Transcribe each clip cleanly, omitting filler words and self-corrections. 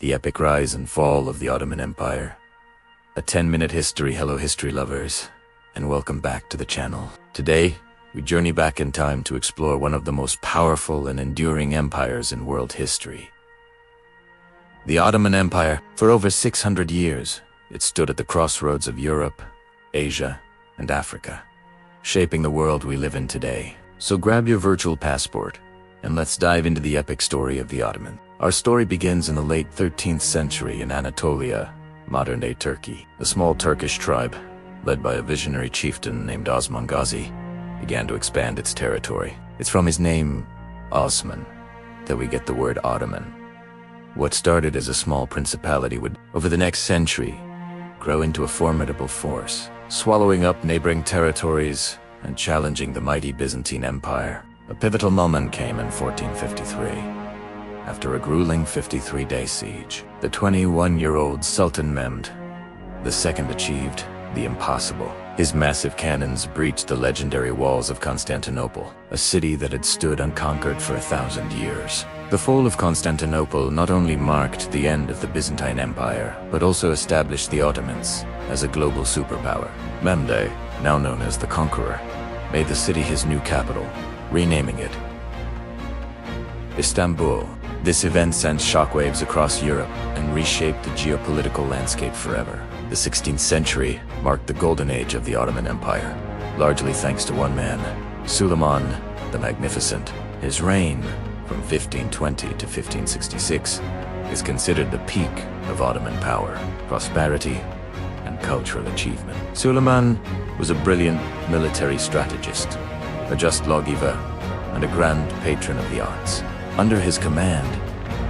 the epic rise and fall of the Ottoman Empire. A 10-minute history. Hello history lovers, and welcome back to the channel. Today, we journey back in time to explore one of the most powerful and enduring empires in world history. The Ottoman Empire. For over 600 years, it stood at the crossroads of Europe, Asia, and Africa, shaping the world we live in today. So grab your virtual passport, and let's dive into the epic story of the Ottoman. Our story begins in the late 13th century in Anatolia, modern-day Turkey. A small Turkish tribe, led by a visionary chieftain named Osman Gazi, began to expand its territory. It's from his name, Osman, that we get the word Ottoman. What started as a small principality would, over the next century, grow into a formidable force, swallowing up neighboring territories and challenging the mighty Byzantine Empire. A pivotal moment came in 1453. After a grueling 53-day siege, the 21-year-old Sultan Mehmed II achieved the impossible. His massive cannons breached the legendary walls of Constantinople, a city that had stood unconquered for 1,000 years. The fall of Constantinople not only marked the end of the Byzantine Empire, but also established the Ottomans as a global superpower. Mehmed, now known as the Conqueror, made the city his new capital, renaming it Istanbul. This event sent shockwaves across Europe and reshaped the geopolitical landscape forever. The 16th century marked the golden age of the Ottoman Empire, largely thanks to one man, Suleiman the Magnificent. His reign, from 1520 to 1566, is considered the peak of Ottoman power, prosperity, and cultural achievement. Suleiman was a brilliant military strategist, a just lawgiver, and a grand patron of the arts. Under his command,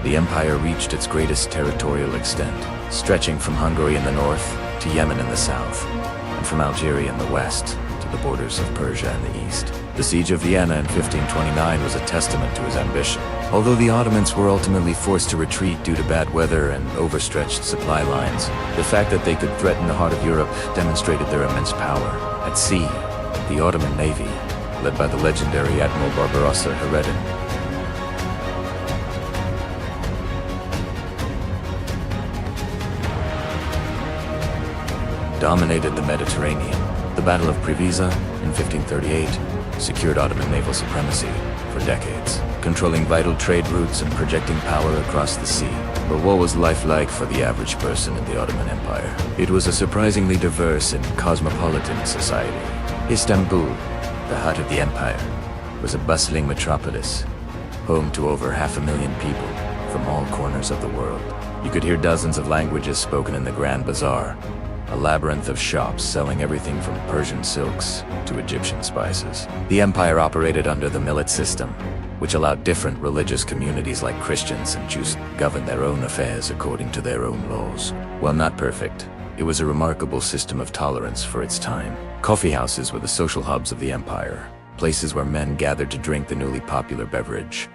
the empire reached its greatest territorial extent, stretching from Hungary in the north to Yemen in the south, and from Algeria in the west to the borders of Persia in the east. The siege of Vienna in 1529 was a testament to his ambition. Although the Ottomans were ultimately forced to retreat due to bad weather and overstretched supply lines, the fact that they could threaten the heart of Europe demonstrated their immense power. At sea, the Ottoman navy, led by the legendary Admiral Barbarossa Heredin, dominated the Mediterranean. The Battle of Preveza in 1538 secured Ottoman naval supremacy for decades, controlling vital trade routes and projecting power across the sea. But what was life like for the average person in the Ottoman Empire? It was a surprisingly diverse and cosmopolitan society. Istanbul, the heart of the empire, was a bustling metropolis, home to over 500,000 people from all corners of the world. You could hear dozens of languages spoken in the Grand Bazaar, a labyrinth of shops selling everything from Persian silks to Egyptian spices. The empire operated under the millet system, which allowed different religious communities like Christians and Jews to govern their own affairs according to their own laws. While not perfect, it was a remarkable system of tolerance for its time. Coffee houses were the social hubs of the empire, places where men gathered to drink the newly popular beverage,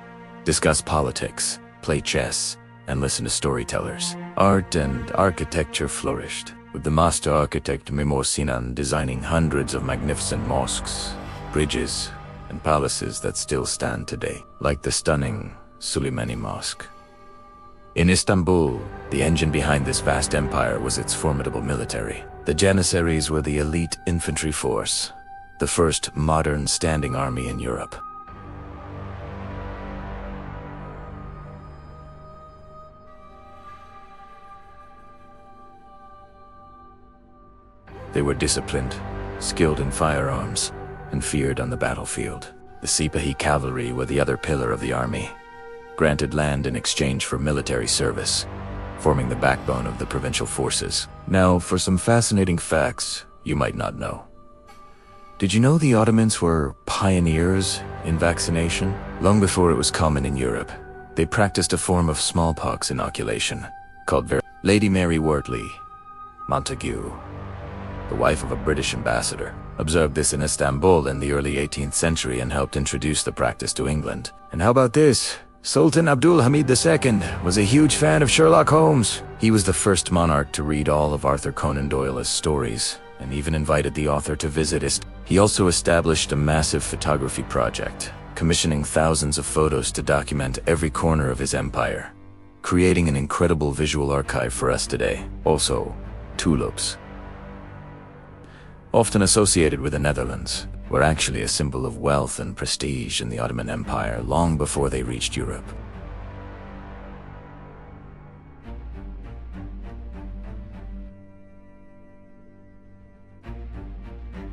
discuss politics, play chess, and listen to storytellers. Art and architecture flourished, with the master architect Mimar Sinan designing hundreds of magnificent mosques, bridges, and palaces that still stand today, like the stunning Suleimani Mosque. In Istanbul, the engine behind this vast empire was its formidable military. The Janissaries were the elite infantry force, the first modern standing army in Europe. They were disciplined, skilled in firearms, and feared on the battlefield. The Sipahi cavalry were the other pillar of the army, granted land in exchange for military service, forming the backbone of the provincial forces. Now, for some fascinating facts you might not know. Did you know the Ottomans were pioneers in vaccination? Long before it was common in Europe, they practiced a form of smallpox inoculation called Lady Mary Wortley Montagu, the wife of a British ambassador, observed this in Istanbul in the early 18th century and helped introduce the practice to England. And how about this? Sultan Abdul Hamid II was a huge fan of Sherlock Holmes. He was the first monarch to read all of Arthur Conan Doyle's stories, and even invited the author to visit Istanbul. He also established a massive photography project, commissioning thousands of photos to document every corner of his empire. creating an incredible visual archive for us today. Also, tulips, often associated with the Netherlands, were actually a symbol of wealth and prestige in the Ottoman Empire long before they reached Europe.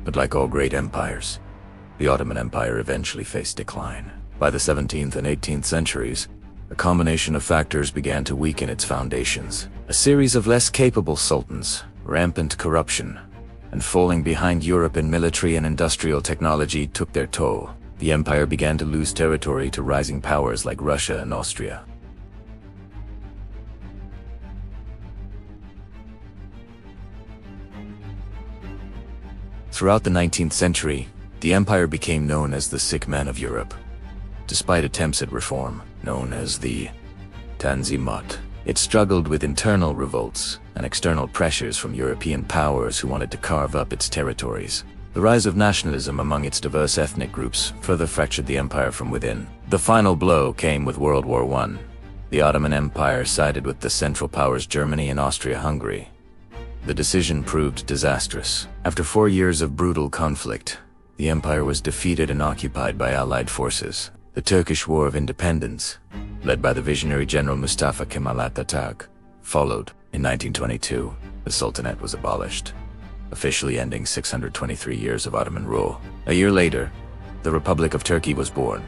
But like all great empires, the Ottoman Empire eventually faced decline. By the 17th and 18th centuries, a combination of factors began to weaken its foundations. A series of less capable sultans, rampant corruption, and falling behind Europe in military and industrial technology took their toll. The empire began to lose territory to rising powers like Russia and Austria. Throughout the 19th century, the empire became known as the sick man of Europe. Despite attempts at reform, known as the Tanzimat, it struggled with internal revolts and external pressures from European powers who wanted to carve up its territories. The rise of nationalism among its diverse ethnic groups further fractured the empire from within. The final blow came with World War I. The Ottoman Empire sided with the Central Powers Germany and Austria-Hungary. The decision proved disastrous. After 4 years of brutal conflict, the empire was defeated and occupied by Allied forces. The Turkish War of Independence, led by the visionary General Mustafa Kemal Atatürk, followed. In 1922, the Sultanate was abolished, officially ending 623 years of Ottoman rule. A year later, the Republic of Turkey was born,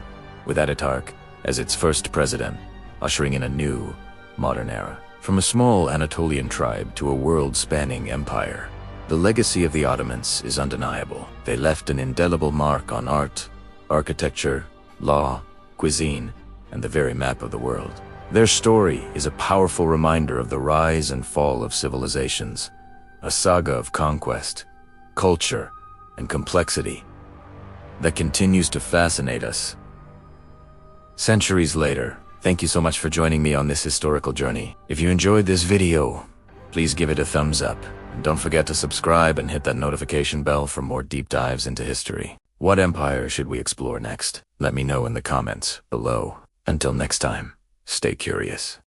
with Ataturk as its first president, ushering in a new, modern era. From a small Anatolian tribe to a world-spanning empire, the legacy of the Ottomans is undeniable. They left an indelible mark on art, architecture, law, cuisine, and the very map of the world. Their story is a powerful reminder of the rise and fall of civilizations, a saga of conquest, culture, and complexity that continues to fascinate us. Centuries later, thank you so much for joining me on this historical journey. If you enjoyed this video, please give it a thumbs up. And don't forget to subscribe and hit that notification bell for more deep dives into history. What empire should we explore next? Let me know in the comments below. Until next time, stay curious.